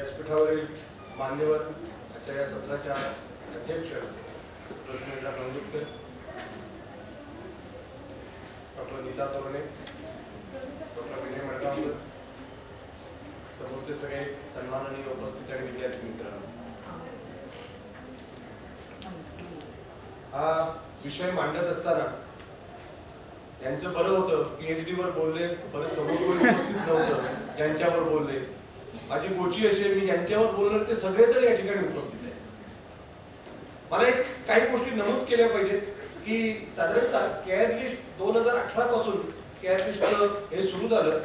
व्यासपीठावरील मान्यवर आजच्या या सत्राच्या अध्यक्ष रत्नेंद्र नवलुटकर, डॉक्टर नीता चोरणे, डॉक्टर विनय मडगावकर, समोरचे सगळे सन्माननीय उपस्थित आणि विद्यार्थी मित्रांनो, हा विषय मांडत असताना त्यांचं बरं होतं, PhD वर बोलले, बरं समोर उपस्थित नव्हतं ज्यांच्यावर बोलले. माझी गोची अशी मी ज्यांच्यावर बोलणार ते सगळे तर या ठिकाणी उपस्थित आहेत. मला एक काही गोष्टी नमूद केल्या पाहिजेत की साधारणतः केअर लिस्ट 2018 पासून केअर लिस्ट हे सुरू झालं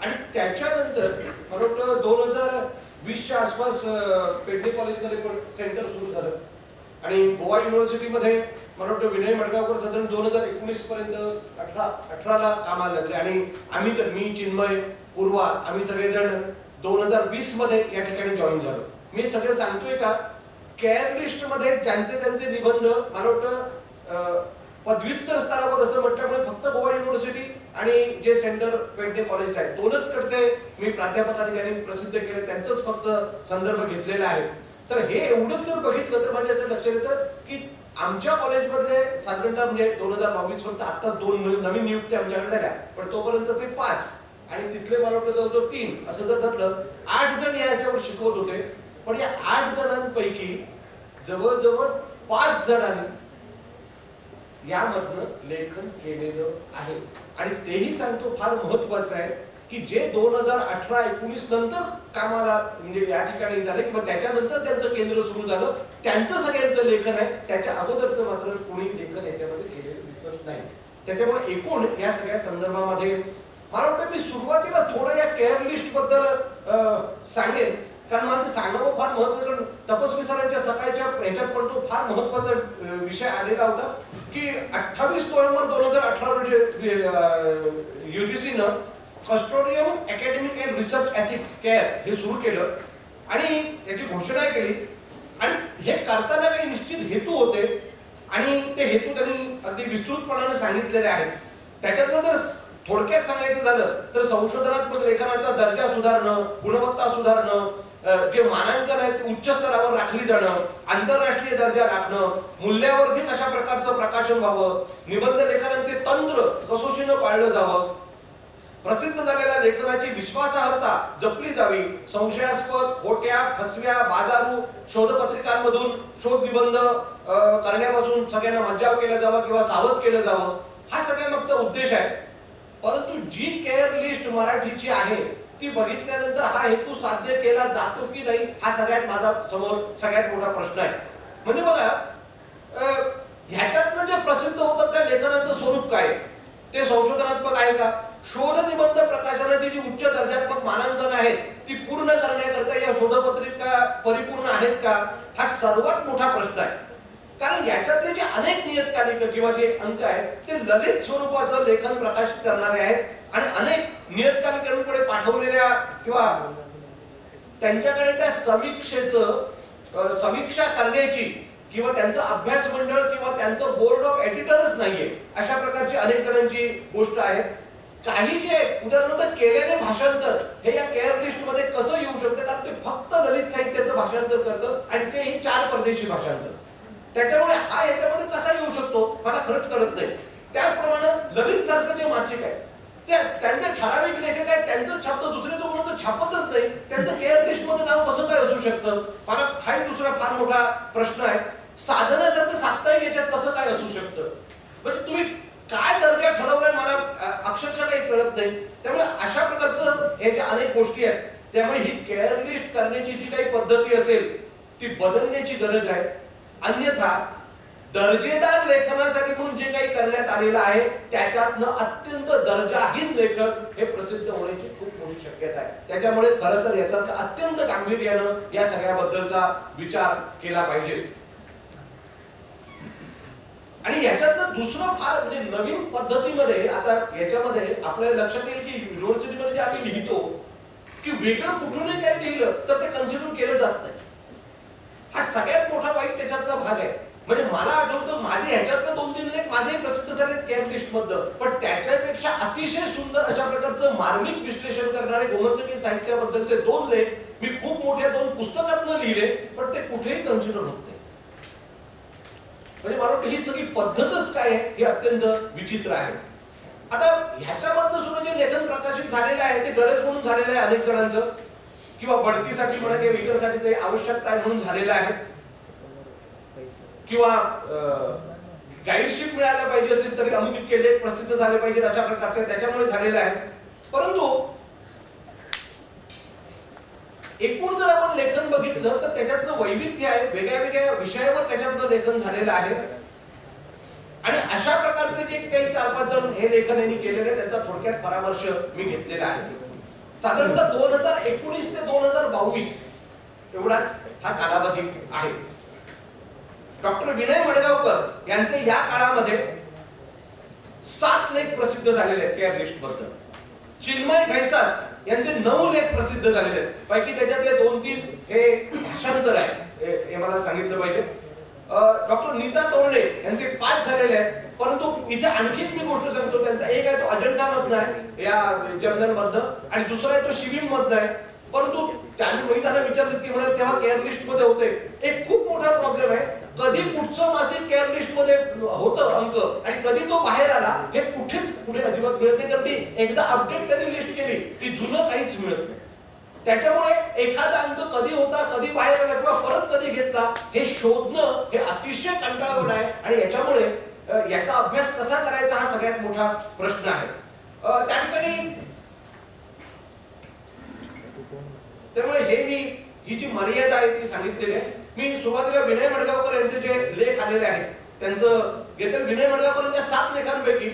आणि त्याच्यानंतर मला वाटतं 2020च्या आसपास पेडणे कॉलेजमध्ये पण सेंटर सुरू झालं आणि गोवा युनिव्हर्सिटीमध्ये मला वाटतं विनय मडगावकर साधारण 2019 पर्यंत 18ला कामाला लागले आणि आम्ही तर मी चिन्मय पूर्वा आम्ही सगळेजण 2020 मध्ये या ठिकाणी जॉईन झालो. मी सगळे सांगतोय का केअर लिस्ट मध्ये ज्यांचे निबंध मला वाटतं पदव्युत्तर स्तरावर असं म्हटल्यामुळे फक्त गोवा युनिव्हर्सिटी आणि जे सेंटर पेडणे कॉलेज आहे दोनच कडचे मी प्राध्यापकांनी ज्यांनी प्रसिद्ध केले त्यांचंच फक्त संदर्भ घेतलेला आहे. तर हे एवढंच जर बघितलं तर माझ्या याचं लक्षात येतं की आमच्या कॉलेजमध्ये साधारणतः म्हणजे 2022 पर्यंत आत्ताच 2 नवीन नियुक्त्या आमच्याकडे झाल्या, पण तोपर्यंतचे 5 आणि तिथले मला वाटतं जवळजवळ 3 असं जर धरलं 8 जण याच्यावर शिकवत होते. पण या 8 जणांपैकी जवळजवळ 5 जणांनी यामधनं लेखन केलेलं आहे आणि तेही सांगतो फार महत्वाचं आहे की जे 2018-19 नंतर कामाला म्हणजे या ठिकाणी झाले किंवा त्याच्यानंतर त्यांचं केंद्र सुरू झालं त्यांचं सगळ्यांचं लेखन आहे. त्याच्या अगोदरचं मात्र कोणी लेखन याच्यामध्ये केलेलं दिसत नाही. त्याच्यामुळे एकूण या सगळ्या संदर्भामध्ये मला वाटतं मी सुरुवातीला थोडं या केअर लिस्ट बद्दल सांगेन कारण मला ते सांगावं फार महत्वाचं. तपस्वी सरांच्या सकाळच्या ह्याच्यात पण तो फार महत्वाचा विषय आलेला होता की 28 नोव्हेंबर 2018 रोजी UGCनं consortium academic and research ethics CARE हे सुरू केलं आणि त्याची घोषणा केली आणि हे करताना काही निश्चित हेतू होते आणि ते हेतू त्यांनी अगदी विस्तृतपणाने सांगितलेले आहेत. त्याच्यातलं जर थोडक्यात सांगायचं झालं तर संशोधनात्मक लेखनाचा दर्जा सुधारणं, गुणवत्ता सुधारणं, जे मानांकन आहे ते उच्च स्तरावर राखली जाणं, आंतरराष्ट्रीय दर्जा राखणं, मूल्यावर्धित अशा प्रकारचं प्रकाशन व्हावं, निबंध लेखनाचे तंत्र कसोशीनं पाळलं जावं, प्रसिद्ध झालेल्या लेखनाची विश्वासार्हता जपली जावी, संशयास्पद, खोट्या, फसव्या, बाजारू शोधपत्रिकांमधून शोध निबंध करण्यापासून सगळ्यांना मज्जाव केला जावा किंवा सावध केलं जावं, हा सगळ्या मागचा उद्देश आहे. परंतु जी केअर लिस्ट मराठीची आहे ती बघितल्यानंतर हा हेतू साध्य केला जातो की नाही हा सगळ्यात माझा समोर सगळ्यात मोठा प्रश्न आहे. म्हणजे बघा ह्याच्यातनं जे प्रसिद्ध होतं त्या लेखनाचं स्वरूप काय, ते संशोधनात्मक आहे का, शोध निबंध प्रकाशनाची जी उच्च दर्जात्मक मानांकन आहेत ती पूर्ण करण्याकरता या शोधपत्रिका परिपूर्ण आहेत का, हा सर्वात मोठा प्रश्न आहे. कारण याच्यातले जे अनेक नियतकालिक किंवा जे अंक आहेत ते ललित स्वरूपाचं लेखन प्रकाशित करणारे आहेत आणि अनेक नियतकालिकांकडे पाठवलेल्या किंवा त्यांच्याकडे त्या समीक्षा करण्याची किंवा त्यांचं अभ्यास मंडळ किंवा त्यांचं बोर्ड ऑफ एडिटरच नाहीये, अशा प्रकारची अनेक जणांची गोष्ट आहे. काही जे उदाहरणार्थ केलेले भाषांतर हे या केअर लिस्ट मध्ये कसं येऊ शकतं कारण ते फक्त ललित साहित्याचं भाषांतर करतं आणि तेही 4 परदेशी भाषांचं. त्याच्यामुळे हा याच्यामध्ये कसा येऊ शकतो मला खरंच कळत नाही. त्याचप्रमाणे ललित सारखं जे मासिक आहे त्यांचे ठराविक लेखक आहेत त्यांचं छापतं, दुसरे तो कोणाचं छापतच नाही, त्यांचं केअर लिस्ट मध्ये नाव कसं काय असू शकतं, मला हाही दुसरा फार मोठा प्रश्न आहे. साधनासारखं साप्ताहिक याच्यात कसं काय असू शकतं, म्हणजे तुम्ही काय दर्जा ठरवलाय मला अक्षरशः काही कळत नाही. त्यामुळे अशा प्रकारचं हे ज्या अनेक गोष्टी आहेत त्यामुळे ही केअर लिस्ट करण्याची जी काही पद्धती असेल ती बदलण्याची गरज आहे. अन्यथा दर्जेदार लेखनासाठी म्हणून जे काही करण्यात आलेलं आहे त्याच्यातनं अत्यंत दर्जाहीन लेखन हे प्रसिद्ध होण्याची खूप मोठी शक्यता आहे. त्याच्यामुळे खरं तर याचा अत्यंत गांभीर्यानं या सगळ्याबद्दलचा विचार केला पाहिजे. आणि याच्यातनं दुसरं फार म्हणजे नवीन पद्धतीमध्ये आता याच्यामध्ये आपल्याला लक्षात येईल की युनिव्हर्सिटीमध्ये जे आम्ही लिहितो की वेगळं कुठूनही काही लिहिलं तर ते कन्सिडर केलं जात नाही. हा सगळ्यात मोठा वाईट त्याच्यातला भाग आहे. म्हणजे मला आठवतं माझे ह्याच्यातलं 2-3 लेख माझे प्रसिद्ध झाले केअर लिस्ट मधलं, पण त्याच्यापेक्षा अतिशय सुंदर अशा प्रकारचं मार्मिक विश्लेषण करणारे गोमंतकीय साहित्याबद्दलचे 2 लेख मी खूप मोठ्या 2 पुस्तकातनं लिहिले, पण ते कुठेही कन्सिडर होत नाही. म्हणजे मला वाटतं ही सगळी पद्धतच काय आहे हे अत्यंत विचित्र आहे. आता ह्याच्यामधनं सुद्धा जे लेखन प्रकाशित झालेलं आहे ते गरज म्हणून झालेलं आहे अनेक जणांचं, किंवा बढतीसाठी म्हणा किंवा इतरसाठी ते आवश्यकता आहे म्हणून झालेलं आहे, किंवा गाईडशिप मिळायला पाहिजे असेल तरी अमुक इतके लेख प्रसिद्ध झाले पाहिजे अशा प्रकारचे त्याच्यामुळे झालेलं आहे. परंतु एकूण जर आपण लेखन बघितलं तर त्याच्यातलं वैविध्य आहे, वेगळ्या वेगळ्या विषयावर त्याच्यातलं लेखन झालेलं आहे. आणि अशा प्रकारचे जे काही 4-5 जण हे लेखन यांनी केलेले आहे त्याचा थोडक्यात परामर्श मी घेतलेला आहे. साधारणतः 2019 ते 2022 एवढाच हा कालावधी आहे. डॉक्टर विनय मडगावकर यांचे या काळामध्ये 7 लेख प्रसिद्ध झालेले आहेत केअर लिस्ट बद्दल. चिन्मय घैसास यांचे 9 लेख प्रसिद्ध झालेले आहेत, पैकी त्याच्यातले 2-3 हे भाषांतर आहे हे मला सांगितलं पाहिजे. डॉक्टर नीता तोरडे यांचे 5 झालेले आहेत. परंतु इथे आणखी मी गोष्ट सांगतो, त्यांचा एक आहे तो अजंठा मधनं आहे या जमदन मधनं, आणि दुसरा आहे तो शिविम मधनं आहे. परंतु त्यांनी महिलांना विचारलं की म्हणाले तेव्हा केअर लिस्ट मध्ये होते. एक खूप मोठा प्रॉब्लेम आहे, कधी कुठचं मासिक केअर लिस्ट मध्ये होतं अंक आणि कधी तो बाहेर आला हे कुठेच पुढे अजिबात मिळत नाही. कारण ती एकदा अपडेट त्यांनी लिस्ट केली की जुनं काहीच मिळत नाही. त्याच्यामुळे एखादा अंक कधी होता, कधी बाहेर आला किंवा परत कधी घेतला हे शोधणं हे अतिशय कंटाळवाणं आहे. आणि याच्यामुळे याचा अभ्यास कसा करायचा हा सगळ्यात मोठा प्रश्न आहे. त्या ठिकाणी त्यामुळे हे मी ही जी मर्यादा आहे ती सांगितलेली आहे. मी सुरुवातीला विनय मडगावकर यांचे जे लेख आलेले आहेत त्यांचं घेतलं. विनय मडगावकरांच्या 7 लेखांपैकी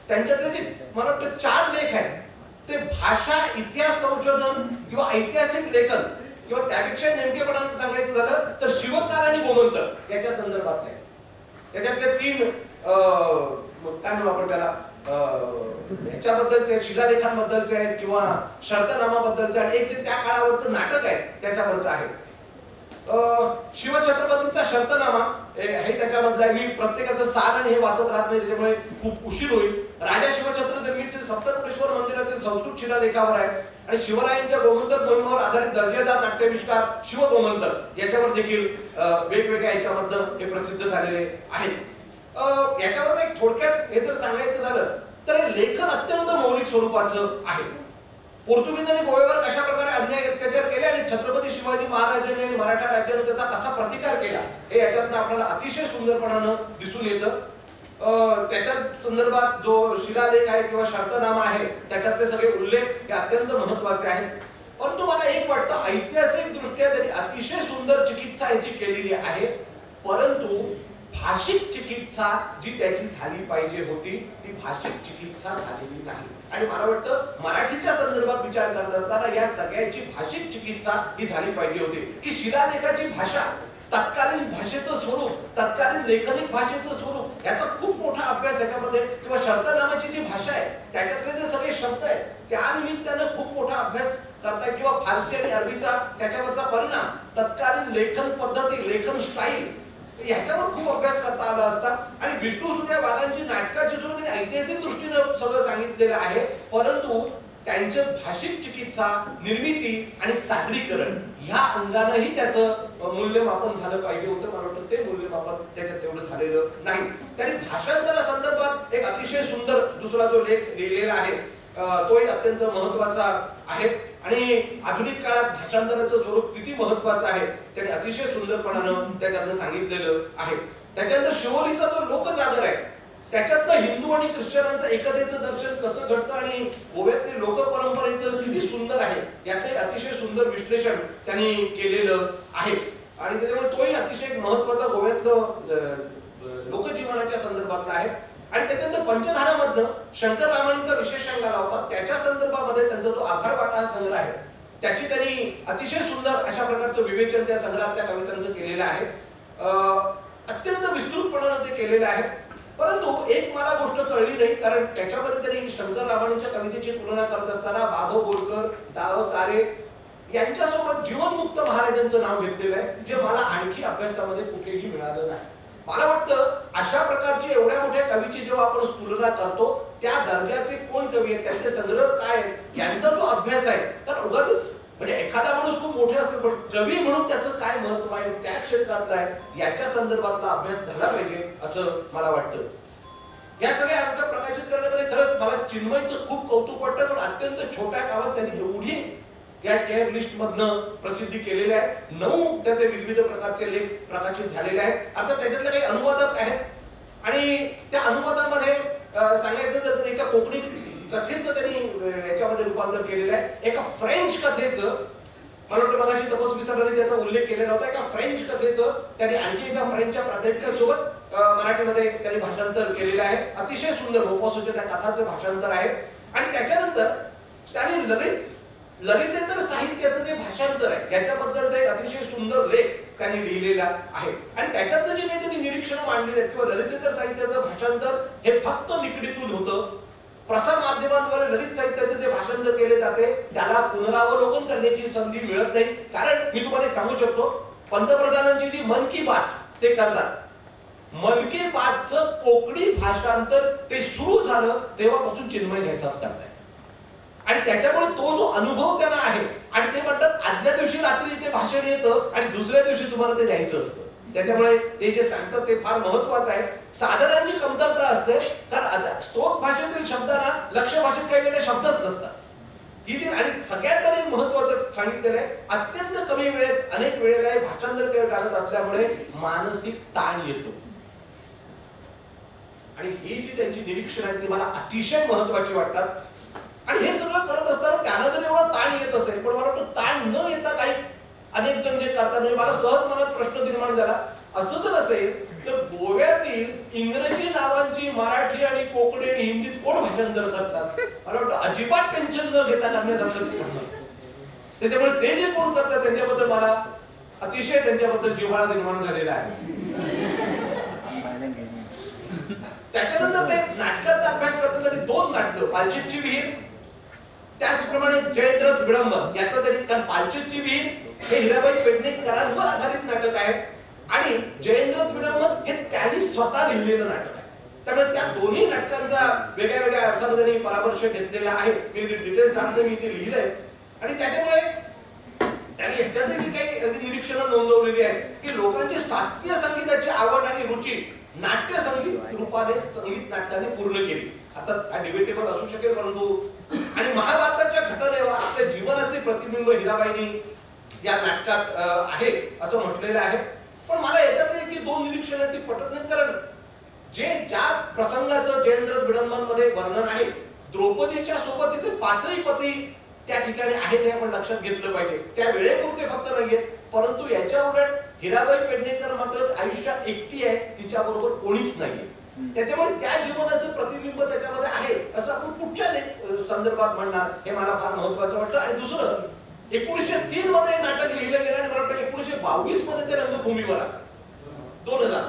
त्यांच्यातले जे मला वाटतं 4 लेख आहेत ते भाषा इतिहास संशोधन किंवा ऐतिहासिक लेखन किंवा त्यापेक्षा नेमकेपणाने सांगायचं झालं तर शिवकाळ आणि गोमंतक याच्या संदर्भात आहे. त्याच्यातले 3 काय म्हणू आपण त्याला ह्याच्याबद्दलचे शिलालेखांबद्दलचे आहेत किंवा शर्तनामाबद्दलचे, आणि एक ते त्या काळावरचं नाटक आहे त्याच्यावरचं आहे. शिवछत्रपतींचा शर्तनामा हे त्याच्यामधलं आहे. मी प्रत्येकाचं सार आणि हे वाचत राहत नाही त्याच्यामुळे खूप उशीर होईल. राजा शिवछत्र निर्मितीचे सप्तकोटेश्वर मंदिरातील संस्कृत शिलालेखावर आहे. आणि शिवरायांच्या गोमंतक मोहिमेवर आधारित दर्जेदार नाट्यविष्कार शिवगोमंतक याच्यावर देखील वेगवेगळ्या याच्यामधनं हे प्रसिद्ध झालेले आहेत. याच्यावर एक थोडक्यात हे जर सांगायचं झालं तर हे लेखन अत्यंत मौलिक स्वरूपाचं आहे. पोर्तुगीजांनी गोव्यावर कशा प्रकारे अन्याय अत्याचार केले आणि छत्रपती शिवाजी महाराजांनी आणि मराठा राज्याने त्याचा कसा प्रतिकार केला हे याच्यातनं आपल्याला अतिशय सुंदरपणानं दिसून येतं. त्याच्या संदर्भात जो शिलालेख आहे किंवा शर्तनामा आहे त्याच्यातले सगळे उल्लेख हे अत्यंत महत्वाचे आहेत. परंतु मला एक वाटतं ऐतिहासिक दृष्ट्या त्यांनी अतिशय सुंदर चिकित्सा याची केलेली आहे, परंतु भाषिक चिकित्सा जी त्याची झाली पाहिजे होती ती भाषिक चिकित्सा झालेली नाही. आणि मला वाटतं मराठीच्या संदर्भात विचार करत असताना या सगळ्याची भाषिक चिकित्सा ही झाली पाहिजे होती की शिलालेखाची भाषा, तत्कालीन भाषेचं स्वरूप, तत्कालीन लेखनिक भाषेचं स्वरूप याचा खूप मोठा अभ्यास याच्यामध्ये, किंवा शर्तनामाची जी भाषा आहे त्याच्यातले जे सगळे शब्द आहेत त्या निमित्तानं खूप मोठा अभ्यास करताय, किंवा फारसी आणि अरबीचा त्याच्यावरचा परिणाम, तत्कालीन लेखन पद्धती, लेखन स्टाईल याच्यावर खूप अभ्यास करता आला असता. आणि विष्णू सुर्या वाघांची नाटकाची सुद्धा त्यांनी ऐतिहासिक दृष्टीने सगळं सांगितलेलं आहे, परंतु त्यांचं भाषिक चिकित्सा, निर्मिती आणि सादरीकरण ह्या अंगानेही त्याचं मूल्यमापन झालं पाहिजे होतं. मला वाटतं ते मूल्यमापन त्याच्यात तेवढं झालेलं नाही. त्यांनी भाषांतरा संदर्भात एक अतिशय सुंदर दुसरा जो लेख लिहिलेला आहे तोही अत्यंत महत्वाचा आहे. आणि आधुनिक काळात भाषांतराचं स्वरूप किती महत्वाचं आहे त्यांनी अतिशय सुंदरपणानं त्याच्यातनं सांगितलेलं आहे. त्याच्यानंतर शिवोलीचा जो लोकजागर आहे त्याच्यातनं हिंदू आणि ख्रिश्चनांचं एकतेचं दर्शन कसं घडतं आणि गोव्यातले लोक परंपरेचं किती सुंदर आहे याचे अतिशय सुंदर विश्लेषण त्यांनी केलेलं आहे. आणि त्याच्यामुळे तोही अतिशय महत्वाचा गोव्यातलं लोकजीवनाच्या संदर्भातला आहे. आणि त्याच्यानंतर पंचधारामधनं शंकर रामाणीचा विशेष शंका होता, त्याच्या संदर्भामध्ये त्यांचा जो आभाळ वाटा हा संग्रह आहे त्याची त्यांनी अतिशय सुंदर अशा प्रकारचं विवेचन त्या संग्रहातल्या कवितांचं केलेलं आहे. अत्यंत विस्तृतपणाने ते केलेलं आहे. परंतु एक मला गोष्ट कळली नाही, कारण त्याच्यामध्ये त्यांनी शंकर रामाणीच्या कवितेची तुलना करत असताना बाभो बोरकर, दाव कारे यांच्यासोबत जीवनमुक्त महाराजांचं नाव घेतलेलं आहे, जे मला आणखी अभ्यासामध्ये कुठेही मिळालं नाही. मला वाटतं अशा प्रकारची एवढ्या मोठ्या कवीची जेव्हा आपण तुलना करतो, त्या दर्जाचे कोण कवी आहेत, त्यांचे संग्रह काय आहेत, यांचा जो अभ्यास आहे, तर उगाच म्हणजे एखादा माणूस खूप मोठा असेल पण कवी म्हणून त्याचं काय महत्व आहे, त्या क्षेत्रातला आहे, याच्या संदर्भातला अभ्यास झाला पाहिजे असं मला वाटतं. या सगळ्या आमच्या प्रकाशित करण्यामध्ये खरंच मला चिन्मयचं खूप कौतुक वाटतं, कारण अत्यंत छोट्या काळात त्यांनी एवढी या केअर लिस्ट मधनं प्रसिद्धी केलेली आहे. 9 त्याचे विविध प्रकारचे लेख प्रकाशित झालेले आहेत. आता त्याच्यातले काही अनुवादक आहेत आणि त्या अनुवादामध्ये सांगायचं तर एका कोकणी कथेचं त्यांनी याच्यामध्ये रूपांतर केलेलं आहे, एका फ्रेंच कथेचं, मला वाटतं मगाशी तपस्वी सरांनी त्याचा उल्लेख केलेला होता, एका फ्रेंच कथेचं त्यांनी आणखी एका फ्रेंचच्या प्राध्यापकासोबत मराठीमध्ये त्यांनी भाषांतर केलेलं आहे. अतिशय सुंदर मोपासूच्या त्या कथाचं भाषांतर आहे. आणि त्याच्यानंतर त्यांनी ललितेतर साहित्याचं जे भाषांतर आहे याच्याबद्दलचा एक अतिशय सुंदर लेख त्यांनी लिहिलेला आहे. आणि त्याच्यातनं जे काही त्यांनी निरीक्षण मांडलेले आहेत किंवा ललितेतर साहित्याचं भाषांतर हे फक्त निकडीतून होतं. प्रसार माध्यमांद्वारे ललित साहित्याचे जे भाषांतर केले जाते त्याला पुनरावलोकन करण्याची संधी मिळत नाही. कारण मी तुम्हाला एक सांगू शकतो, पंतप्रधानांची जी मन की बात ते करतात, मन की बातचं कोकणी भाषांतर ते सुरू झालं तेव्हापासून चिन्मय घैसास करताय. आणि त्याच्यामुळे तो जो अनुभव त्यांना आहे, आणि ते म्हणतात आदल्या दिवशी रात्री ते भाषण येतं आणि दुसऱ्या दिवशी तुम्हाला ते द्यायचं असतं. त्याच्यामुळे ते जे सांगतात ते फार महत्वाचं आहे. साधनांची कमतरता असते, कारण स्तोत्र भाषेतील शब्दांना लक्ष्य भाषेत काही वेळेला शब्दच नसतात. ही जी आणि सगळ्यात महत्वाचं सांगितलेलं आहे, अत्यंत कमी वेळेत अनेक वेळेला भाषांतर करत असल्यामुळे मानसिक ताण येतो. आणि ही जी त्यांची निरीक्षण आहेत ती मला अतिशय महत्वाची वाटतात. आणि हे सगळं करत असताना त्यांना जर एवढा ताण येत असेल, पण मला वाटतं ताण न येता काही अनेक जण जे करतात, म्हणजे मला सहज मनात प्रश्न निर्माण झाला, असं जर असेल तर गोव्यातील इंग्रजी नावांची मराठी आणि कोकणी आणि हिंदीत कोण भाषांतर करतात? मला वाटतं अजिबात टेन्शन न घेता करण्यासारखं ते म्हणणं. त्याच्यामुळे ते जे कोण करतात त्यांच्याबद्दल मला अतिशय त्यांच्याबद्दल जिव्हाळा निर्माण झालेला आहे. त्याच्यानंतर ते नाटकाचा अभ्यास करतात आणि 2 नाटकं, पालचीतची विहीर, त्याचप्रमाणे जयद्रथ विडंबन याचं तरी, कारण पालचीतची विहीर हे हिराबाई पेडणेकरांवर आधारित नाटक आहे आणि जयद्रथ विडंबन हे त्यांनी स्वतः लिहिलेलं नाटक आहे. त्यामुळे त्या दोन्ही नाटकांचा वेगळ्या वेगळ्या अर्थाने त्यांनी परामर्श घेतलेला आहे. मी डिटेल सांगतो, मी ते लिहिलंय. आणि त्याच्यामुळे त्यांनी ह्याच्यातही काही निरीक्षणं नोंदवलेली आहेत की लोकांची शास्त्रीय संगीताची आवड आणि रुची नाट्य संगीत रूपाने संगीत नाटकाने पूर्ण केली. आता हा डिबेटेबल असू शकेल, परंतु आणि महाभारताच्या घटनेवर आपल्या जीवनाचे प्रतिबिंब हिराबाईंनी या नाटकात आहे असं म्हटलेलं आहे. पण मला याच्यातले की 2 निरीक्षणं ती पटत नाहीत. कारण जे ज्या प्रसंगाचं जयद्रथ विडंबन मध्ये वर्णन आहे, द्रौपदीच्या सोबतीचे 5ही पती त्या ठिकाणी आहेत हे आपण लक्षात घेतलं पाहिजे. त्या वेळेपुरते फक्त नाहीयेत, परंतु याच्या उलट हिराबाई पेडणेकर मात्र आयुष्यात एकटी आहे, तिच्या बरोबर कोणीच नाहीये. त्याच्यामुळे त्या जीवनाचं प्रतिबिंब त्याच्यामध्ये आहे असं आपण कुठच्या संदर्भात म्हणणार हे मला फार महत्वाचं वाटतं. आणि दुसरं, 1903 मध्ये नाटक लिहिलं गेलं आणि मला वाटतं 1922 मध्ये ते रंगभूमीवर आलं, 2000.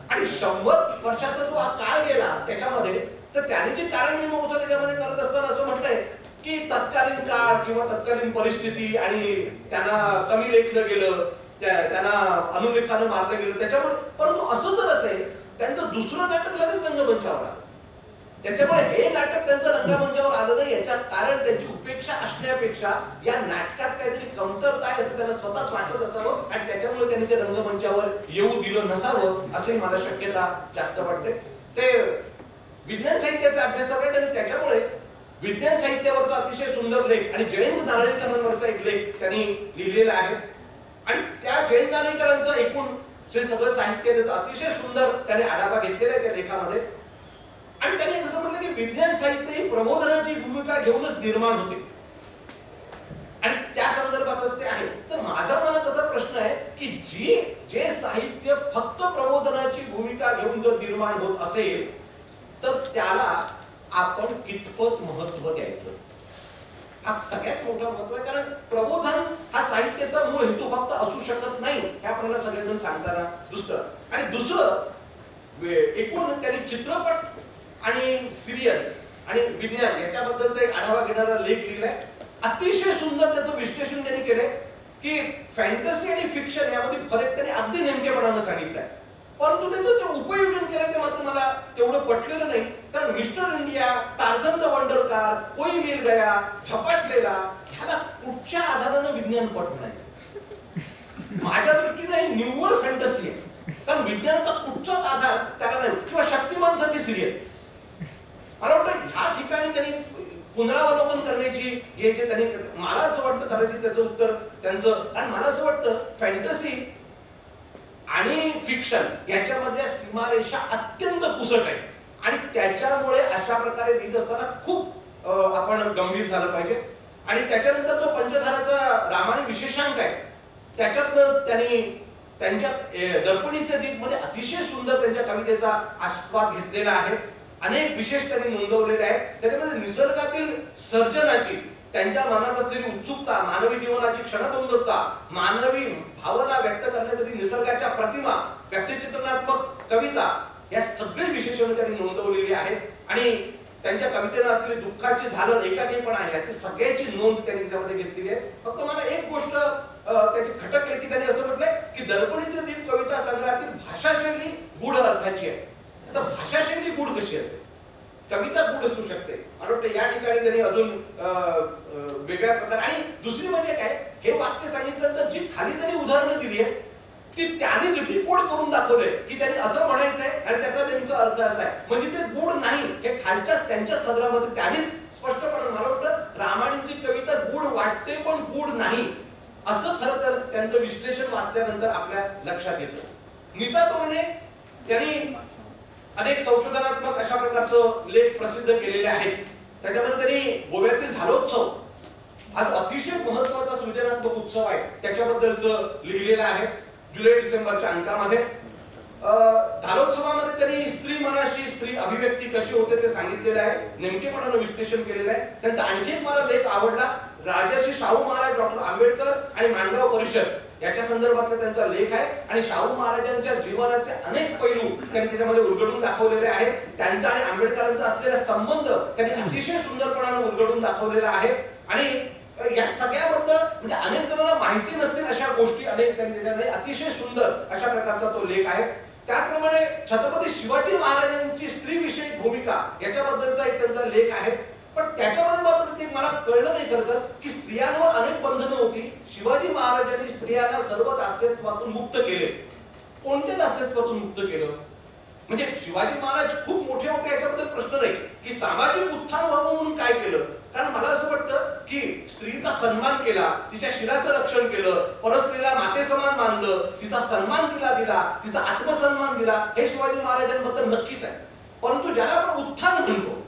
आणि 100 वर्षाचा जो हा काळ गेला त्याच्यामध्ये, तर त्याने जे कारण मी मोठं त्याच्यामध्ये करत असताना असं म्हटलंय की तत्कालीन काळ किंवा तत्कालीन परिस्थिती आणि त्यांना कमी लेखलं गेलं, त्यांना अनुलेखानं मारलं गेलं त्याच्यामुळे. परंतु असं जर असेल, त्यांचं दुसरं नाटक लगेच रंगमंचावर आलं. त्याच्यामुळे हे नाटक त्यांचं रंगमंचावर आलं नाही याच्यात कारण त्यांची उपेक्षा असण्यापेक्षा या नाटकात काहीतरी कमतरता आहे असं त्यांना स्वतःच वाटत असावं आणि त्याच्यामुळे त्यांनी ते रंगमंचावर येऊ दिलं नसावं अशी मला शक्यता जास्त वाटते. ते विज्ञान साहित्याचा अभ्यासक आहेत आणि त्याच्यामुळे विज्ञान साहित्यावरचा अतिशय सुंदर लेख आणि जयंत नारळीकरांवरचा एक लेख त्यांनी लिहिलेला आहे. आणि त्या जयंत नारळीकरांचं एकूण जे सगळं साहित्य त्याचं अतिशय सुंदर त्याने आढावा घेतलेला आहे त्या लेखामध्ये. आणि त्यांनी असं म्हटलं की विज्ञान साहित्य ही प्रबोधनाची भूमिका घेऊनच निर्माण होते आणि त्या संदर्भातच ते आहे. तर माझ्या मनात असा प्रश्न आहे की जे साहित्य फक्त प्रबोधनाची भूमिका घेऊन जर निर्माण होत असेल तर त्याला आपण कितपत महत्व द्यायचं, हा सगळ्यात मोठा महत्व आहे. कारण प्रबोधन हा साहित्याचा मूळ हेतू फक्त असू शकत नाही हे आपल्याला सगळेजण सांगताना दुसरं एकूण त्यांनी चित्रपट आणि सिरियल्स आणि विज्ञान याच्याबद्दलचा एक आढावा घेणारा लेख लिहिलाय. अतिशय सुंदर त्याचं विश्लेषण त्यांनी केलंय की फॅन्टसी आणि फिक्शन यामध्ये फरक त्यांनी अगदी नेमकेपणानं सांगितलाय. परंतु त्याचं जे उपयोजन केलं ते मात्र मला तेवढं पटलेलं नाही. कारण mister India, Tarzan the wonder car, कोई मिल गया, झपाटलेला, ह्याला कुठच्या आधारानं विज्ञानपट म्हणायचं? माझ्या दृष्टीने ही निव्वळ फॅन्टसी आहे. कारण विज्ञानाचा कुठचाच आधार त्याला नाही. किंवा शक्तिमान सारखी सिरियल, मला वाटतं ह्या ठिकाणी त्यांनी पुनरावलोकन करण्याची हे जे त्यांनी, मला असं वाटतं कदाचित त्याचं उत्तर त्यांचं, कारण मला असं वाटतं फॅन्टसी आणि फिक्शन याच्यामधल्या सीमारेषा अत्यंत पुसट आहेत आणि त्याच्यामुळे अशा प्रकारे लिहित असताना खूप आपण गंभीर झालं पाहिजे. आणि त्याच्यानंतर जो पंचधाराचा रामायण विशेषांक आहे त्याच्यातनं त्यांनी त्यांच्या दर्पणीचे दीप मध्ये अतिशय सुंदर त्यांच्या कवितेचा आस्वाद घेतलेला आहे. अनेक विशेष त्यांनी नोंदवलेले आहेत. त्याच्यामध्ये निसर्गातील सर्जनाची त्यांच्या मनात असलेली उत्सुकता, मानवी जीवनाची क्षणतोंदरता, मानवी भावना व्यक्त करण्यासाठी निसर्गाच्या प्रतिमा, व्यक्तिचित्रणात्मक कविता, या सगळे विशेषण त्यांनी नोंदवलेली आहेत. आणि त्यांच्या कवितेला असलेली दुःखाची झालर, एकाकीपणा, याची सगळ्याची नोंद त्यांनी त्याच्यामध्ये घेतलेली आहे. फक्त मला एक गोष्ट त्याची खटकली की त्यांनी असं म्हटलंय की दर्पणीचे दीप कविता संग्रहातील भाषाशैली गूढ अर्थाची आहे. आता भाषाशैली गूढ कशी असेल? कविता गूढ असू शकते. मला वाटतं या ठिकाणी त्यांनी अजून वेगळ्या प्रकार. आणि दुसरी म्हणजे काय, हे वाक्य सांगितलं तर जी खाली त्यांनी उदाहरणं दिली आहे ती त्यांनीच डिकोड करून दाखवलंय की त्यांनी असं म्हणायचंय आणि त्याचा नेमका अर्थ असा आहे. म्हणजे ते गूढ नाही, हे खालच्याच त्यांच्याच सदरामध्ये त्यांनीच स्पष्टपणे, मला वाटतं रामायणाची कविता गूढ वाटते पण गूढ नाही, असं खरं तर त्यांचं विश्लेषण वाचल्यानंतर आपल्या लक्षात येतं. नीता तोरणे त्यांनी अनेक संशोधनात्मक अशा प्रकारचं लेख प्रसिद्ध केलेले आहेत. त्याच्यामध्ये त्यांनी गोव्यातील झालोत्सव हा अतिशय महत्वाचा सृजनात्मक उत्सव आहे त्याच्याबद्दलचं लिहिलेलं आहे जुलै डिसेंबरच्या अंकामध्ये. झालोत्सवामध्ये त्यांनी स्त्री मनाशी स्त्री अभिव्यक्ती कशी होते ते सांगितलेलं आहे, नेमकेपणानं विश्लेषण केलेलं आहे. त्यांचा आणखी एक मला लेख आवडला, राजर्षी शाहू महाराज, डॉक्टर आंबेडकर आणि माणगाव परिषद याच्या संदर्भातला त्यांचा लेख आहे. आणि शाहू महाराजांच्या जीवनाचे अनेक पैलू त्यांनी त्याच्यामध्ये उलगडून दाखवलेले आहेत. त्यांचा आणि आंबेडकरांचा असलेला संबंध त्यांनी अतिशय सुंदरपणाने उलगडून दाखवलेला आहे. आणि या सगळ्याबद्दल म्हणजे अनेक जणांना माहिती नसतील अशा गोष्टी अनेक त्यांनी त्याच्यामध्ये अतिशय सुंदर अशा प्रकारचा तो लेख आहे. त्याचप्रमाणे छत्रपती शिवाजी महाराजांची स्त्रीविषयी भूमिका याच्याबद्दलचा एक त्यांचा लेख आहे. पण त्याच्यामध्ये मात्र ते मला कळलं नाही खरं तर की स्त्रियांवर अनेक बंधनं होती. शिवाजी महाराजांनी स्त्रियांना सर्व दास्यत्वातून मुक्त केले. कोणत्या दास्यत्वातून मुक्त केलं? म्हणजे शिवाजी महाराज खूप मोठे होते याच्याबद्दल प्रश्न नाही, की सामाजिक उत्थान व्हावं म्हणून काय केलं. कारण मला असं वाटतं की स्त्रीचा सन्मान केला, तिच्या शिराचं रक्षण केलं, परस्त्रीला माते समान मानलं, तिचा सन्मान तिला दिला, तिचा आत्मसन्मान दिला, हे शिवाजी महाराजांबद्दल नक्कीच आहे. परंतु ज्याला आपण उत्थान म्हणतो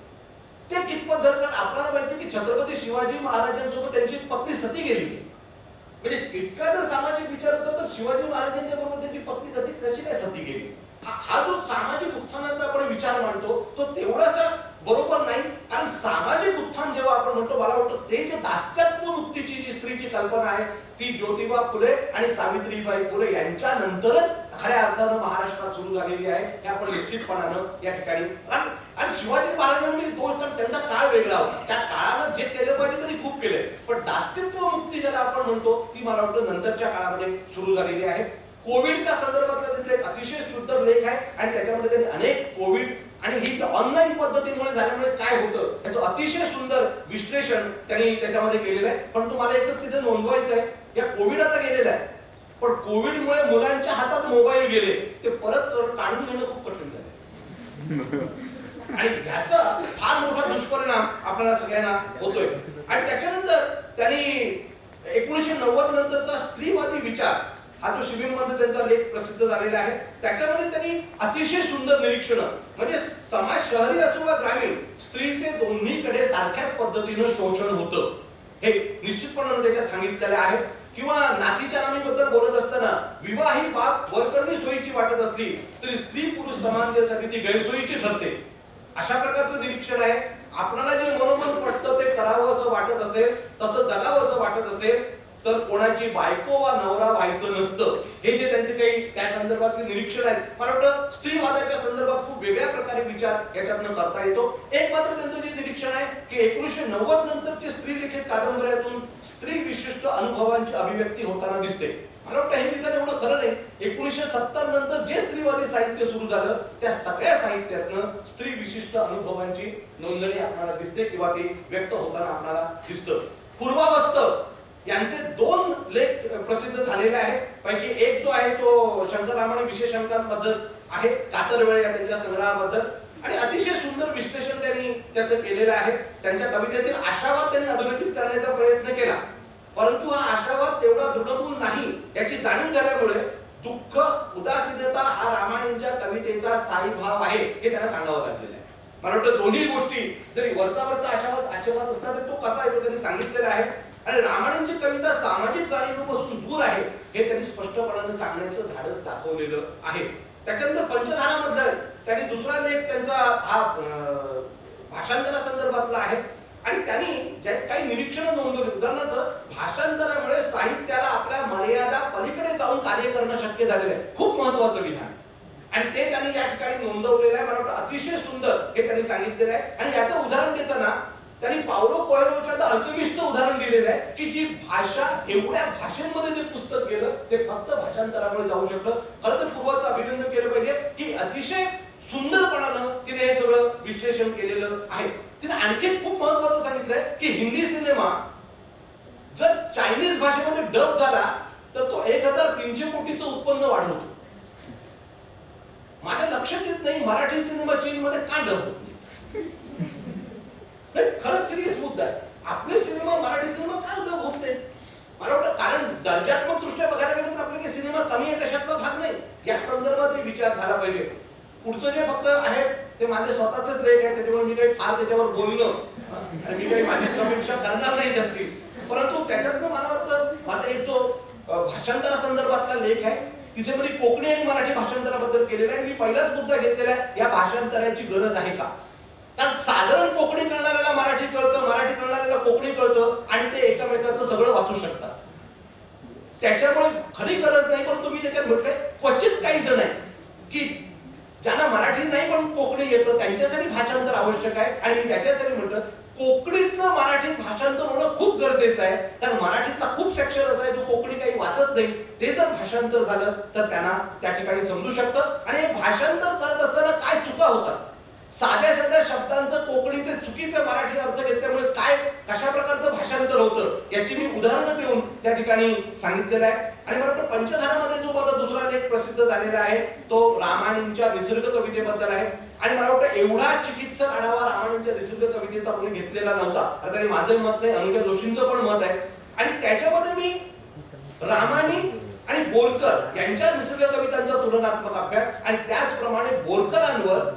ते कितपत झालं? कारण आपल्याला माहिती की छत्रपती शिवाजी महाराजांसोबत त्यांची पत्नी सती गेलेली. म्हणजे इतका जर सामाजिक विचार होता तर शिवाजी महाराजांच्या बरोबर त्यांची पत्नी कशी काय सती गेली? हा जो सामाजिक उत्थानाचा आपण विचार मांडतो तो तेवढाच बरोबर नाही. कारण सामाजिक उत्थान जेव्हा आपण म्हणतो, मला वाटतं ते जे दास्यत्व मुक्तीची जी स्त्रीची कल्पना आहे ती ज्योतिबा फुले आणि सावित्रीबाई फुले यांच्या नंतरच खऱ्या अर्थानं महाराष्ट्रात सुरू झालेली आहे, हे आपण निश्चितपणानं या ठिकाणी. आणि शिवाजी महाराजांनी त्यांचा काळ वेगळा होता, त्या काळानं जे केलं पाहिजे त्यांनी खूप केले, पण दास्यत्व मुक्ती ज्याला आपण म्हणतो ती मला वाटतं नंतरच्या काळामध्ये सुरू झालेली आहे. कोविडच्या संदर्भातला त्यांचा एक अतिशय सुंदर लेख आहे आणि त्याच्यामध्ये त्यांनी अनेक कोविड आणि ही ऑनलाईन पद्धतीमुळे झाल्यामुळे काय होतं याचं अतिशय सुंदर विश्लेषण त्यांनी त्याच्यामध्ये केलेलं आहे. पण तुम्हाला एकच तिथे नोंदवायचं आहे, या कोविड आता गेलेला आहे पण कोविडमुळे मुलांच्या हातात मोबाईल गेले, ते परत काढून घेणं खूप कठीण झालं आणि याचा फार मोठा दुष्परिणाम आपल्याला सगळ्यांना होतोय. आणि त्याच्यानंतर त्यांनी 1990 नंतरचा स्त्रीवादी विचार हा जो शिबिरमध्ये त्यांचा लेख प्रसिद्ध झालेला आहे त्याच्यामध्ये त्यांनी अतिशय सुंदर निरीक्षण, म्हणजे समाज शहरी असो वा ग्रामीण, स्त्रीचे दोन्हीकडे सारख्याच पद्धतीनं शोषण होतं हे निश्चितपणाने त्याच्यात सांगितलेलं आहे. किंवा नातीच्या नामीबद्दल बोलत असताना विवाही बाब वरकरणी सोयीची वाटत असली तरी स्त्री पुरुष समानतेसाठी ती गैरसोयीची ठरते, अशा प्रकारचं निरीक्षण आहे. आपल्याला जे मनोमन पटतं ते करावं असं वाटत असेल, तसं जगावं असं वाटत असेल तर कोणाची बायको वा नवरा व्हायचं नसतं, हे जे त्यांचे काही त्या संदर्भातले निरीक्षण आहेत. मला वाटतं स्त्रीवादाच्या संदर्भात खूप वेगळ्या प्रकारे विचार याच्यातनं करता येतो. एक मात्र त्यांचं जे निरीक्षण आहे की 1990 नंतरची स्त्री लिखित कादंबऱ्यातून स्त्री विशिष्ट अनुभवांची अभिव्यक्ती होताना दिसते. मला वाटतं हे विधान एवढं खरं नाही. 1970 नंतर जे स्त्रीवादी साहित्य सुरू झालं त्या सगळ्या साहित्यातनं स्त्री विशिष्ट अनुभवांची नोंदणी आपल्याला दिसते किंवा ती व्यक्त होताना आपल्याला दिसतं. पूर्वावस्थ यांचे 2 लेख प्रसिद्ध झालेले आहेत. पैकी एक जो आहे तो शंकररामाने विशेषांकांबद्दल आहे, कातरवेळ या त्यांच्या संग्रहाबद्दल, आणि अतिशय सुंदर विश्लेषण त्यांनी त्याचं केलेलं आहे. त्यांच्या कवितेतील आशावाद त्यांनी अधोरेखित करण्याचा प्रयत्न केला, परंतु हा आशावाद तेवढा दृढमूल नाही याची जाणीव झाल्यामुळे दुःख उदासीनता हा रामायणाच्या कवितेचा स्थायी भाव आहे हे त्यांना सांगावं लागलेलं आहे. मला वाटतं दोन्ही गोष्टी, जरी वरचा आशावाद असला तरी तो कसा आहे तो त्यांनी सांगितलेला आहे, आणि रामायणाची कविता सामाजिक जाणीवेपासून दूर आहे हे त्यांनी स्पष्टपणाने सांगण्याचं धाडस दाखवलेलं आहे. त्याच्यानंतर पंचधारामधला त्यांनी दुसरा लेख त्यांचा हा भाषांतरा संदर्भातला आहे, आणि त्यांनी ज्यात काही निरीक्षणं नोंदवली. उदाहरणार्थ भाषांतरामुळे साहित्याला आपल्या मर्यादा पलीकडे जाऊन कार्य करणं शक्य झालेलं आहे. खूप महत्वाचं विधान, आणि ते त्यांनी या ठिकाणी नोंदवलेलं आहे. मला वाटतं अतिशय सुंदर हे त्यांनी सांगितलेलं आहे. आणि याचं उदाहरण देताना त्यांनी पावलो कोएल्होच्या द अल्केमिस्टचं उदाहरण दिलेलं आहे की जी भाषा एवढ्या भाषेमध्ये जे पुस्तक गेलं ते फक्त भाषांतरामुळे जाऊ शकलं. खरं तर पूर्वाचं अभिनंदन केलं पाहिजे की अतिशय सुंदरपणानं तिने हे सगळं विश्लेषण केलेलं आहे. तिने आणखी खूप महत्वाचं सांगितलंय की हिंदी सिनेमा जर चायनीज भाषेमध्ये डब झाला तर तो 1300 कोटीचं उत्पन्न वाढवतो. माझ्या लक्षात येत नाही मराठी सिनेमा चीनमध्ये का डब होत नाही. खरंच सिरियस मुद्दा आहे. आपले सिनेमा मराठी सिनेमा का डब होत नाही? मला वाटतं कारण दर्जात्मक दृष्ट्या बघायला गेलं तर आपले सिनेमा कमी आहे कशातला भाग नाही. या संदर्भात विचार झाला पाहिजे. पुढचं जे फक्त आहे ते माझे स्वतःच लेख आहे, त्याच्यामुळे मी काही फार त्याच्यावर बोलणं आणि मी काही माझी समीक्षा करणार नाही जास्ती, परंतु त्याच्यातनं मला वाटतं माझा एक जो भाषांतरा संदर्भातला लेख आहे तिच्यामध्ये कोकणी आणि मराठी भाषांतराबद्दल केलेला आहे. मी पहिलाच मुद्दा घेतलेला आहे, या भाषांतराची गरज आहे का? कारण साधारण कोकणी कळणाऱ्याला मराठी कळतं, मराठी कळणाऱ्याला कोकणी कळतं, आणि ते एकमेकांचं सगळं वाचू शकतात. त्याच्यामुळे खरी गरज नाही, परंतु मी त्याच्यात म्हटलंय क्वचित काही जण आहेत की ज्यांना मराठी नाही पण कोकणी येतं त्यांच्यासाठी भाषांतर आवश्यक आहे. आणि मी त्याच्यासाठी म्हटलं कोकणीतलं मराठीत भाषांतर होणं खूप गरजेचं आहे, कारण मराठीतला खूप सेक्शन असा आहे जो कोकणी काही वाचत नाही. ते जर भाषांतर झालं तर त्यांना त्या ठिकाणी समजू शकतं. आणि हे भाषांतर करत असताना काय चुका होतात, साध्या साध्या शब्दांचं कोकणीचे चुकीचे मराठी अर्थ घेतल्यामुळे काय कशा प्रकारचं भाषांतर होतं याची मी उदाहरणं देऊन त्या ठिकाणी सांगितलेलं आहे. आणि मला वाटतं पंचधारामध्ये जो माझा दुसरा लेख प्रसिद्ध झालेला आहे तो रामायणाच्या निसर्ग कवितेबद्दल आहे. आणि मला वाटतं एवढा चिकित्सक आढावा रामायणाच्या निसर्ग कवितेचा कोणी घेतलेला नव्हता. आता माझं मत नाही, अनुजा जोशींचं पण मत आहे. आणि त्याच्यामध्ये मी रामायणी आणि बोरकर यांच्या निसर्ग कवितांचा तुलनात्मक अभ्यास आणि त्याचप्रमाणे बोरकरांवर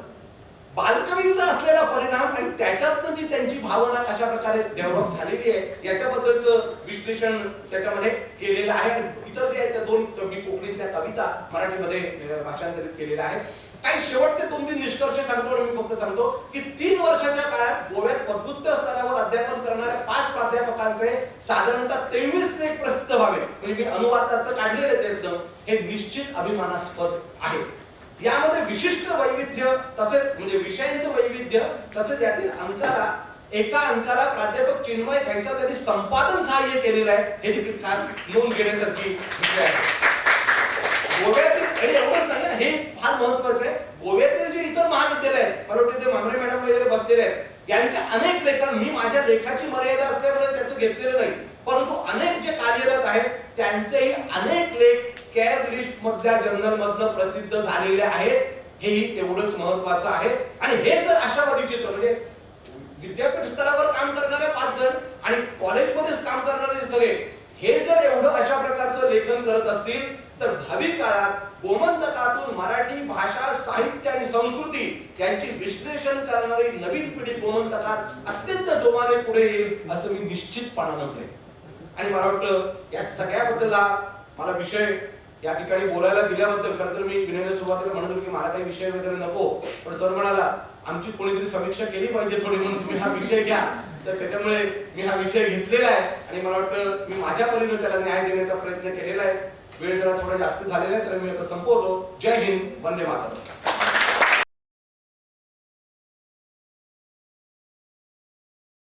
बालकवींचा असलेला परिणाम आणि त्याच्यातनं जी त्यांची भावना कशा प्रकारे डेव्हलप झालेली आहे याच्याबद्दलचं विश्लेषण त्याच्यामध्ये केलेलं आहे. आणि इतर जे आहेत त्या 2 कोकणीतल्या कविता मराठीमध्ये भाषांतरित केलेल्या आहेत. काही शेवटचे 2-3 निष्कर्ष सांगतो आणि मी फक्त सांगतो की 3 वर्षाच्या काळात गोव्यात पदव्युत्तर स्तरावर अध्यापन करणाऱ्या 5 प्राध्यापकांचे साधारणतः 23 लेख प्रसिद्ध व्हावे म्हणजे मी अनुवादाचं काढलेले प्रयत्न हे निश्चित अभिमानास्पद आहे. यामध्ये विशिष्ट वैविध्य तसेच म्हणजे विषयांचं वैविध्य तसेच यातील अंकाला एका अंकाला प्राध्यापक चिन्मय कैसा त्यांनी संपादन सहाय्य केलेलं आहे हे देखील खास नोंद घेण्यासारखी विषय आहे. गोव्यातील आणि एवढंच नाही हे फार महत्वाचं आहे, गोव्यातील जे इतर महाविद्यालय आहेत मला वाटतं ते मामरे मॅडम वगैरे बसलेले आहेत यांच्या अनेक लेखन मी माझ्या लेखाची मर्यादा असल्यामुळे त्याचं घेतलेलं नाही, परंतु अनेक जे कार्यरत आहेत त्यांचेही अनेक लेख केअर लिस्ट मधल्या जर्नल मधनं प्रसिद्ध झालेले आहेत. हेही तेवढंच महत्वाचं आहे. आणि हे जर आशावादी चित्र म्हणजे विद्यापीठ स्तरावर काम करणारे 5 जण आणि कॉलेजमध्ये काम करणारे सगळे हे जर एवढं अशा प्रकारचं लेखन करत असतील तर भावी काळात गोमंतकातून मराठी भाषा साहित्य आणि संस्कृती यांची विश्लेषण करणारी नवीन पिढी गोमंतकात अत्यंत जोमाने पुढे येईल असं मी निश्चितपणाने म्हणेन. आणि मला वाटतं या सगळ्याबद्दल मला विषय या ठिकाणी बोलायला दिल्याबद्दल खरं तर मी विनयने सुरुवातीला म्हणत होतो की मला काही विषय वगैरे नको, पण सर म्हणाला आमची कोणीतरी समीक्षा केली पाहिजे थोडी म्हणून तुम्ही हा विषय घ्या, तर त्याच्यामुळे मी हा विषय घेतलेला आहे. आणि मला वाटतं मी माझ्या परीने त्याला न्याय देण्याचा प्रयत्न केलेला आहे. वेळ जरा थोडा जास्त झालेला आहे तर मी आता संपवतो. जय हिंद, वंदे मातरम.